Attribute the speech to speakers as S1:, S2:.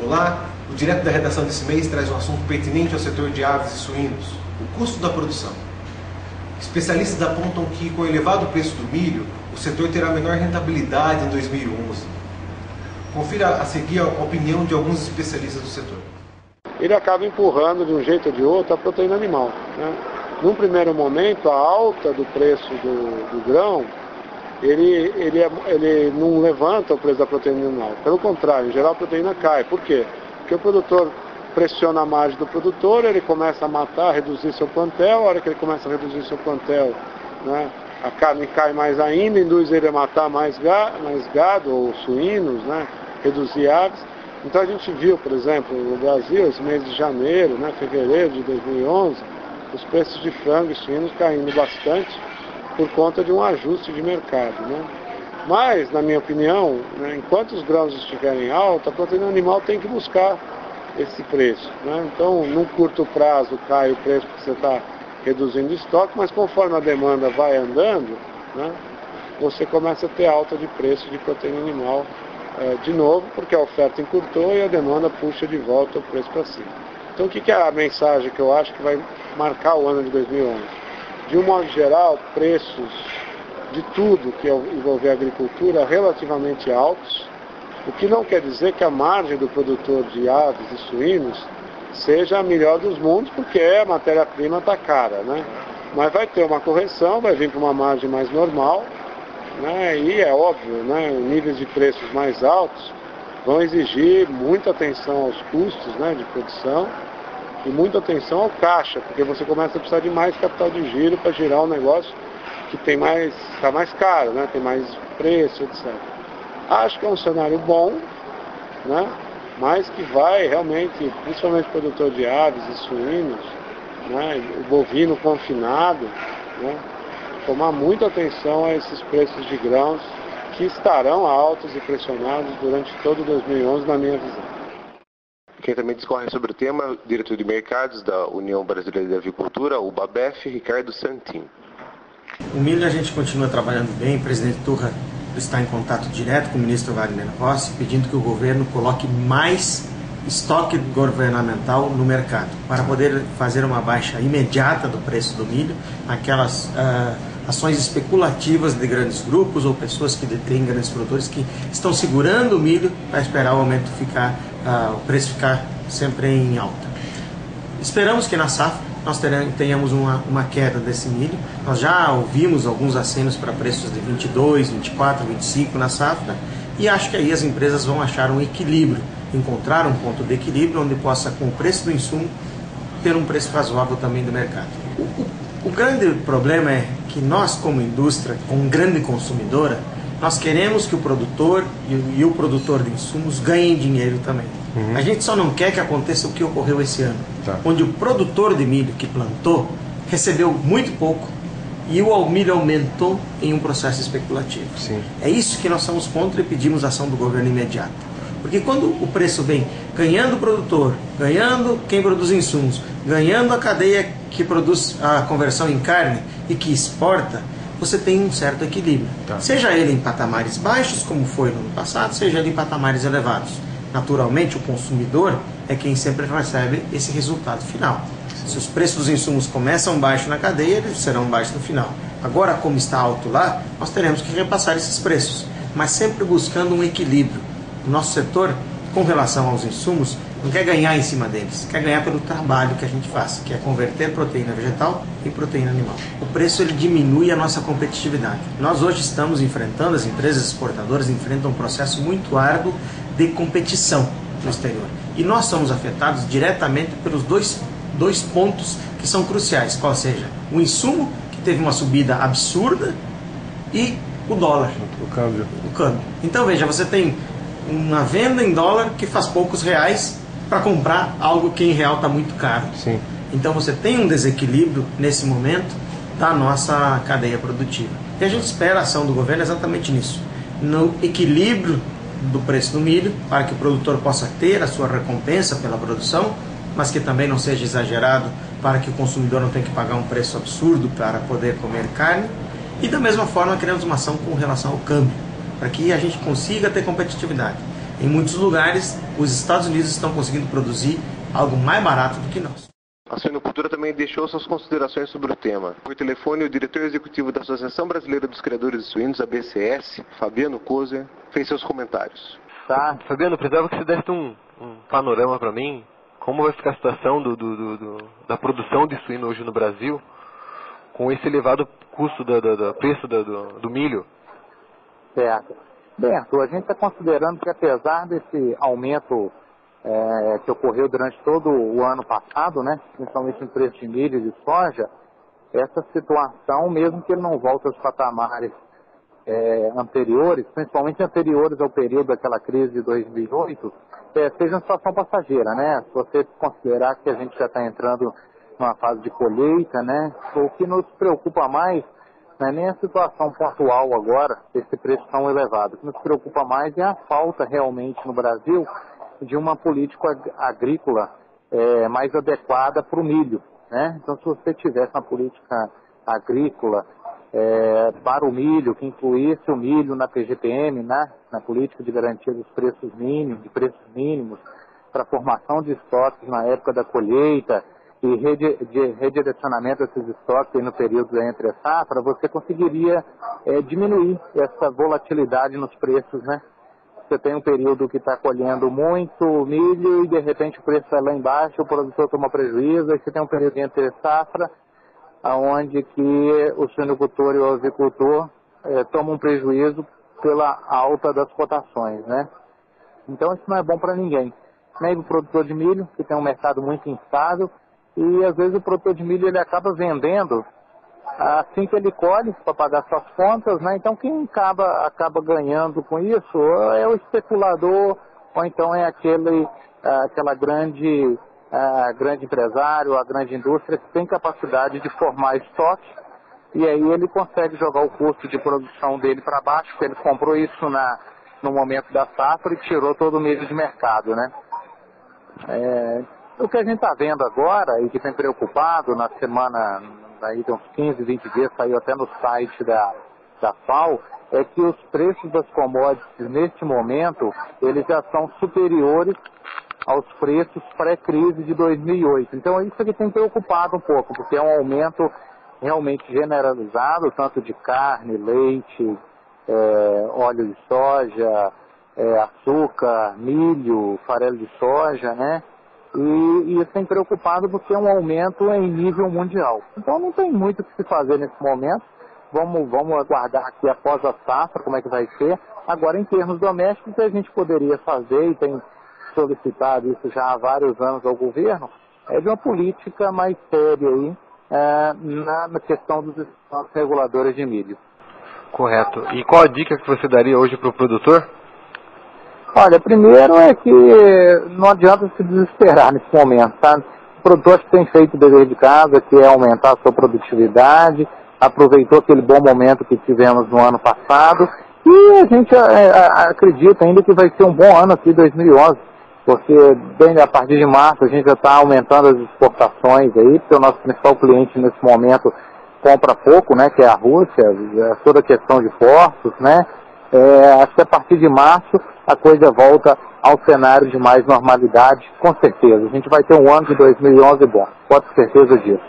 S1: Olá, o Direto da Redação desse mês traz um assunto pertinente ao setor de aves e suínos, o custo da produção. Especialistas apontam que, com o elevado preço do milho, o setor terá menor rentabilidade em 2011. Confira a seguir a opinião de alguns especialistas do setor.
S2: Ele acaba empurrando de um jeito ou de outro a proteína animal, né? Num primeiro momento, a alta do preço do grão, ele não levanta o preço da proteína animal. Pelo contrário, em geral a proteína cai. Por quê? Porque o produtor pressiona a margem do produtor, ele começa a matar, reduzir seu plantel. A hora que ele começa a reduzir seu plantel, né, a carne cai mais ainda, induz ele a matar mais gado ou suínos, né, reduzir aves. Então a gente viu, por exemplo, no Brasil, esse mês de janeiro, né, fevereiro de 2011, os preços de frango e suínos caindo bastante por conta de um ajuste de mercado, né? Mas, na minha opinião, né, enquanto os grãos estiverem altos, a proteína animal tem que buscar esse preço, né? Então, num curto prazo cai o preço porque você está reduzindo o estoque, mas conforme a demanda vai andando, né, você começa a ter alta de preço de proteína animal de novo, porque a oferta encurtou e a demanda puxa de volta o preço para cima. Então, o que é a mensagem que eu acho que vai marcar o ano de 2011? De um modo geral, preços de tudo que envolver agricultura relativamente altos, o que não quer dizer que a margem do produtor de aves e suínos seja a melhor dos mundos, porque a matéria-prima está cara, né? Mas vai ter uma correção, vai vir para uma margem mais normal, né? E é óbvio, né? Níveis de preços mais altos vão exigir muita atenção aos custos, né, de produção e muita atenção ao caixa, porque você começa a precisar de mais capital de giro para girar um negócio que está mais caro, né, tem mais preço, etc. Acho que é um cenário bom, né, mas que vai realmente, principalmente o produtor de aves e suínos, né, o bovino confinado, né, tomar muita atenção a esses preços de grãos que estarão altos e pressionados durante todo 2011, na minha visão.
S3: Quem também discorre sobre o tema é o diretor de mercados da União Brasileira de Avicultura, o BABEF, Ricardo Santin.
S4: O milho a gente continua trabalhando bem, o presidente Turra está em contato direto com o ministro Wagner Rossi, pedindo que o governo coloque mais estoque governamental no mercado, para poder fazer uma baixa imediata do preço do milho, aquelas ações especulativas de grandes grupos ou pessoas que detêm grandes produtores que estão segurando o milho para esperar o aumento o preço ficar sempre em alta. Esperamos que na safra nós tenhamos uma queda desse milho. Nós já ouvimos alguns acenos para preços de 22, 24, 25 na safra, e acho que aí as empresas vão achar um equilíbrio, encontrar um ponto de equilíbrio onde possa, com o preço do insumo, ter um preço razoável também do mercado. O grande problema é que nós, como indústria, como grande consumidora, nós queremos que o produtor e o produtor de insumos ganhem dinheiro também. A gente só não quer que aconteça o que ocorreu esse ano, onde o produtor de milho que plantou recebeu muito pouco e o milho aumentou em um processo especulativo.
S1: Sim.
S4: É isso que nós somos contra e pedimos ação do governo imediata. Porque quando o preço vem ganhando o produtor, ganhando quem produz insumos, ganhando a cadeia que produz a conversão em carne e que exporta, você tem um certo equilíbrio. Seja ele em patamares baixos, como foi no ano passado, seja ele em patamares elevados. Naturalmente, o consumidor é quem sempre recebe esse resultado final. Se os preços dos insumos começam baixo na cadeia, eles serão baixos no final. Agora, como está alto lá, nós teremos que repassar esses preços, mas sempre buscando um equilíbrio. O nosso setor, com relação aos insumos, não quer ganhar em cima deles, quer ganhar pelo trabalho que a gente faz, que é converter proteína vegetal em proteína animal. O preço ele diminui a nossa competitividade. Nós hoje estamos enfrentando, as empresas exportadoras enfrentam um processo muito árduo de competição no exterior. E nós somos afetados diretamente pelos dois pontos que são cruciais, qual seja o insumo, que teve uma subida absurda, e o dólar.
S1: O câmbio.
S4: Então veja, você tem uma venda em dólar que faz poucos reais para comprar algo que em real está muito caro.
S1: Sim.
S4: Então você tem um desequilíbrio nesse momento da nossa cadeia produtiva. E a gente espera a ação do governo exatamente nisso, no equilíbrio do preço do milho, para que o produtor possa ter a sua recompensa pela produção, mas que também não seja exagerado, para que o consumidor não tenha que pagar um preço absurdo para poder comer carne. E da mesma forma queremos uma ação com relação ao câmbio, para que a gente consiga ter competitividade. Em muitos lugares, os Estados Unidos estão conseguindo produzir algo mais barato do que nós.
S3: A suinocultura também deixou suas considerações sobre o tema. Por telefone, o diretor executivo da Associação Brasileira dos Criadores de Suínos, a BCS, Fabiano Kozer, fez seus comentários.
S5: Tá, Fabiano, precisava que você desse um panorama para mim, como vai ficar a situação da produção de suíno hoje no Brasil, com esse elevado custo do preço do milho.
S6: Certo. Berto, a gente está considerando que apesar desse aumento que ocorreu durante todo o ano passado, né, principalmente no preço de milho e de soja, essa situação, mesmo que ele não volte aos patamares anteriores, principalmente anteriores ao período daquela crise de 2008, seja uma situação passageira, né? Se você considerar que a gente já está entrando numa fase de colheita, né, o que nos preocupa mais não é nem a situação pontual agora, esse preço tão elevado. O que nos preocupa mais é a falta realmente no Brasil de uma política agrícola mais adequada para o milho, né? Então, se você tivesse uma política agrícola para o milho, que incluísse o milho na PGPM, né? Na política de garantia dos preços mínimos, para a formação de estoques na época da colheita e de redirecionamento desses estoques no período entre safra, você conseguiria diminuir essa volatilidade nos preços, né? Você tem um período que está colhendo muito milho e de repente o preço vai lá embaixo, o produtor toma prejuízo, aí você tem um período entre safra, onde que o suinocultor e o avicultor tomam um prejuízo pela alta das cotações, né? Então isso não é bom para ninguém. Nem o produtor de milho, que tem um mercado muito instável, e às vezes o produtor de milho ele acaba vendendo assim que ele colhe para pagar suas contas, né? Então quem acaba ganhando com isso é o especulador, ou então é aquela grande empresário, a grande indústria que tem capacidade de formar estoque, e aí ele consegue jogar o custo de produção dele para baixo, porque ele comprou isso no momento da safra e tirou todo o milho de mercado, né? O que a gente está vendo agora e que tem preocupado na semana, aí de uns 15, 20 dias, saiu até no site da FAO, é que os preços das commodities neste momento, eles já são superiores aos preços pré-crise de 2008. Então isso que tem preocupado um pouco, porque é um aumento realmente generalizado, tanto de carne, leite, óleo de soja, açúcar, milho, farelo de soja, né? E isso tem preocupado porque é um aumento em nível mundial. Então não tem muito o que se fazer nesse momento. Vamos aguardar aqui após a safra como é que vai ser. Agora, em termos domésticos, a gente poderia fazer, e tem solicitado isso já há vários anos ao governo, de uma política mais séria aí na questão dos estoques reguladores de milho.
S5: Correto. E qual a dica que você daria hoje para o produtor?
S6: Olha, primeiro é que não adianta se desesperar nesse momento, tá? O produtor tem feito o dever de casa, que é aumentar a sua produtividade, aproveitou aquele bom momento que tivemos no ano passado, e a gente acredita ainda que vai ser um bom ano aqui, 2011, porque bem a partir de março a gente já está aumentando as exportações aí, porque o nosso principal cliente nesse momento compra pouco, né, que é a Rússia, toda a questão de portos, né? Acho que a partir de março a coisa volta ao cenário de mais normalidade, com certeza. A gente vai ter um ano de 2011 bom, pode ter certeza disso.